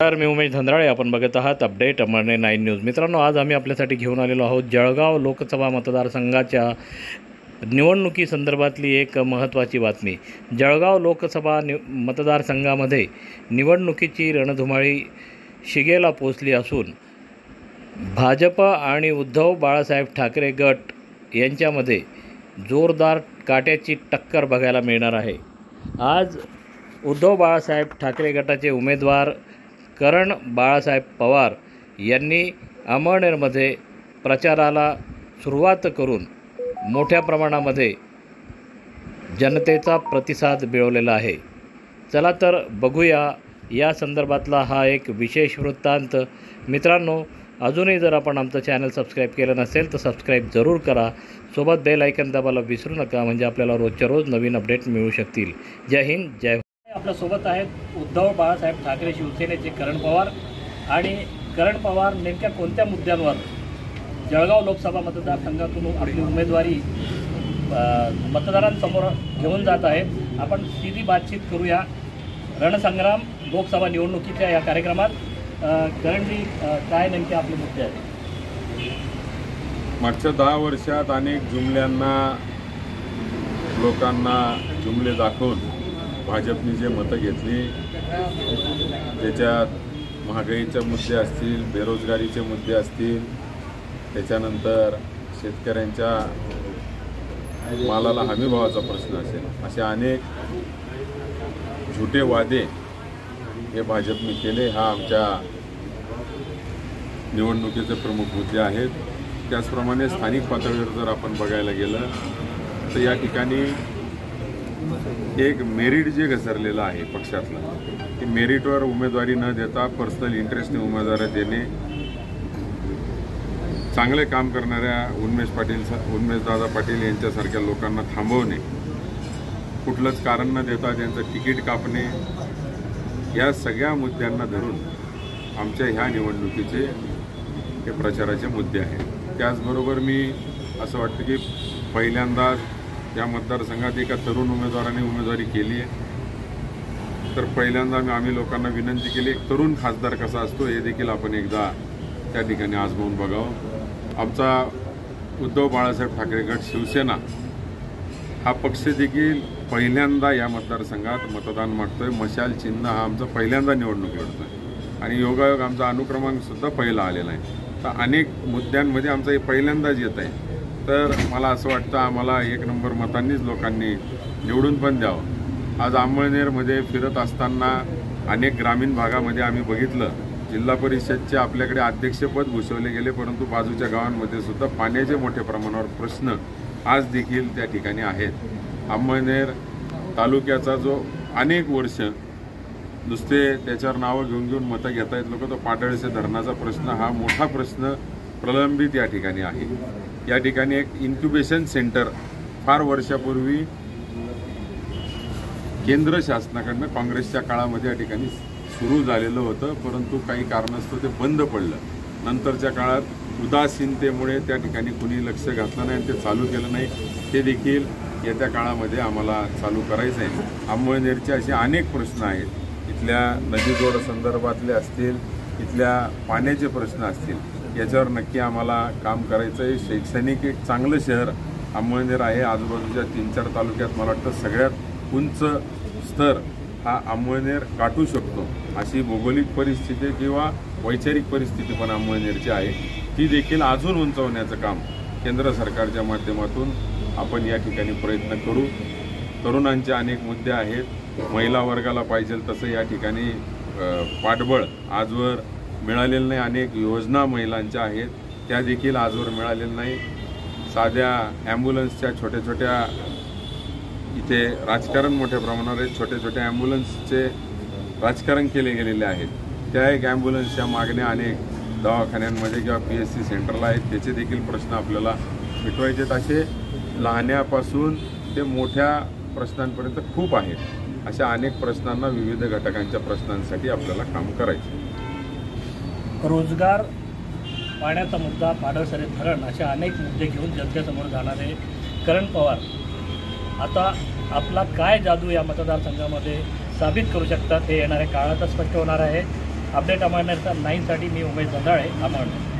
तर मी उमेश धंद्राळे, आपण बघत आहात अपडेट अमरने 9 न्यूज। मित्रांनो, आज आम्ही आपल्यासाठी घेऊन आलेलो आहोत जळगाव लोकसभा मतदारसंघाच्या निवडणुकीसंदर्भातली एक महत्त्वाची बातमी। जळगाव लोकसभा मतदारसंघामध्ये निवडणुकीची रणधुमाळी शिगेला पोचली असून भाजप आणि उद्धव बाळासाहेब ठाकरे गट यांच्यामध्ये जोरदार काट्याची टक्कर बघायला मिळणार आहे। आज उद्धव बाळासाहेब ठाकरे गटाचे उमेदवार करण बाळासाहेब पवार यांनी अमळनेरमध्ये प्रचाराला सुरुवात करून मोठ्या प्रमाणामध्ये जनतेचा प्रतिसाद मिळवलेला आहे। चला तर बघूया या संदर्भातला हा एक विशेष वृत्तांत। मित्रांनो, अजूनही जर आपण आमचं चॅनल सबस्क्राईब केलं नसेल तर सबस्क्राईब जरूर करा, सोबत बेल आयकन दाबायला विसरू नका, म्हणजे आपल्याला रोजच्या रोज नवीन अपडेट मिळू शकतील। जय हिंद, जय। आपल्यासोबत आहेत उद्धव बाळासाहेब ठाकरे शिवसेनेचे करण पवार। आणि करण पवार नेमक्या कोणत्या मुद्द्यांवर जळगाव लोकसभा मतदारसंघातून आपली उमेदवारी मतदारांसमोर घेऊन जात आहेत। आपण सीधी बातचीत करूया रणसंग्राम लोकसभा निवडणुकीच्या या कार्यक्रमात। करणजी, काय नेमके आपले मुद्दे आहेत? मागच्या 10 वर्षात अनेक जुमल्यांना लोकांना जुमले दाखवून भाजपने जे मतं घेतली, त्याच्यात महागाईचे मुद्दे असतील, बेरोजगारीचे मुद्दे असतील, त्याच्यानंतर शेतकऱ्यांच्या मालाला हमीभावाचा प्रश्न असेल, असे अनेक झुटे वादे हे भाजपने केले। हा आमच्या निवडणुकीचे प्रमुख मुद्दे आहेत। त्याचप्रमाणे स्थानिक पातळीवर जर आपण बघायला गेलं तर या ठिकाणी एक मेरिट जे घसरलेलं आहे पक्षातलं, की मेरिटवर उमेदवारी न देता पर्सनल इंटरेस्टने उमेदवारी देणे, चांगले काम करणाऱ्या उन्मेषदादा पाटील यांच्यासारख्या लोकांना थांबवणे, कुठलंच कारण न देता त्यांचं तिकीट कापणे, या सगळ्या मुद्द्यांना धरून आमच्या ह्या निवडणुकीचे हे प्रचाराचे मुद्दे आहेत। त्याचबरोबर मी असं वाटतं की पहिल्यांदा या मतदारसंघात एका तरुण उमेदवाराने उमेदवारी केली आहे, तर पहिल्यांदा आम्ही लोकांना विनंती केली, एक तरुण खासदार कसा असतो हे देखील आपण एकदा त्या ठिकाणी आजमावून बघावं। आमचा उद्धव बाळासाहेब ठाकरे गट शिवसेना हा पक्ष देखील पहिल्यांदा या मतदारसंघात मतदान मागतोय। मशाल चिन्ह हा आमचा पहिल्यांदा निवडणूक लढतोय आणि योगायोग आमचा अनुक्रमांकसुद्धा पहिला आलेला आहे। तर अनेक मुद्द्यांमध्ये आमचं हे पहिल्यांदाच येत आहे, तर मला असं वाटतं आम्हाला 1 नंबर मतांनीच लोकांनी निवडून पण द्यावं। आज अमळनेरमध्ये फिरत असताना अनेक ग्रामीण भागामध्ये आम्ही बघितलं, जिल्हा परिषदचे आपल्याकडे अध्यक्षपद भूषवले गेले, परंतु बाजूच्या गावांमध्ये सुद्धा पाण्याचे मोठ्या प्रमाणावर प्रश्न आज देखील त्या ठिकाणी आहेत। अमळनेर तालुक्याचा जो अनेक वर्ष नुसते त्याच्यावर नावं घेऊन मतं घेत आहेत लोक, तो पाडळसे धरणाचा प्रश्न हा मोठा प्रश्न प्रलंबित या ठिकाणी आहे। या ठिकाणी एक इन्क्युबेशन सेंटर फार वर्षापूर्वी केंद्र शासनाकडनं काँग्रेसच्या काळामध्ये या ठिकाणी सुरू झालेलं होतं, परंतु काही कारणास्तव ते बंद पडलं। नंतरच्या काळात उदासीनतेमुळे त्या ठिकाणी कुणी लक्ष घातलं नाही आणि ते चालू केलं नाही। ते देखील येत्या काळामध्ये आम्हाला चालू करायचं आहे। अमळनेरचे असे अनेक प्रश्न आहेत, इथल्या नदीजोड संदर्भातले असतील, इथल्या पाण्याचे प्रश्न असतील, याच्यावर नक्की आम्हाला काम करायचं आहे। शैक्षणिक एक चांगलं शहर अमळनेर आहे। आजूबाजूच्या 3-4 तालुक्यात मला वाटतं सगळ्यात उंच स्तर हा अमळनेर गाठू शकतो, अशी भौगोलिक परिस्थिती किंवा वैचारिक परिस्थिती पण अमळनेरची आहे। ती देखील अजून उंचवण्याचं काम केंद्र सरकारच्या माध्यमातून आपण या ठिकाणी प्रयत्न करू। तरुणांचे अनेक मुद्दे आहेत, महिला वर्गाला पाहिजे तसं या ठिकाणी पाठबळ आजवर मिळालेलं नाही। अनेक योजना महिलांच्या आहेत, त्या देखील आजवर मिळालेल्या नाही। साध्या ॲम्ब्युलन्सच्या छोट्या इथे राजकारण मोठ्या प्रमाणावर आहे, छोट्या ॲम्ब्युलन्सचे राजकारण केले गेलेले आहेत। त्या एक ॲम्ब्युलन्सच्या मागण्या अनेक दवाखान्यांमध्ये किंवा PSC सेंटरला आहेत, त्याचे देखील प्रश्न आपल्याला मिटवायचे आहेत। असे लहान्यापासून ते मोठ्या प्रश्नांपर्यंत खूप आहेत। अशा अनेक प्रश्नांना, विविध घटकांच्या प्रश्नांसाठी आपल्याला काम करायचं। रोजगार, पाण्याचा मुद्दा, पाडळसरे धरण अशा अनेक मुद्दे घेऊन जनतेसमोर जाणारे करण पवार आता आपला काय जादू या मतदारसंघामध्ये साबित करू शकतात हे येणाऱ्या काळातच स्पष्ट होणार आहे। अपडेट अमळनेर 9साठी मी उमेश जोंधळे, अमळनेर.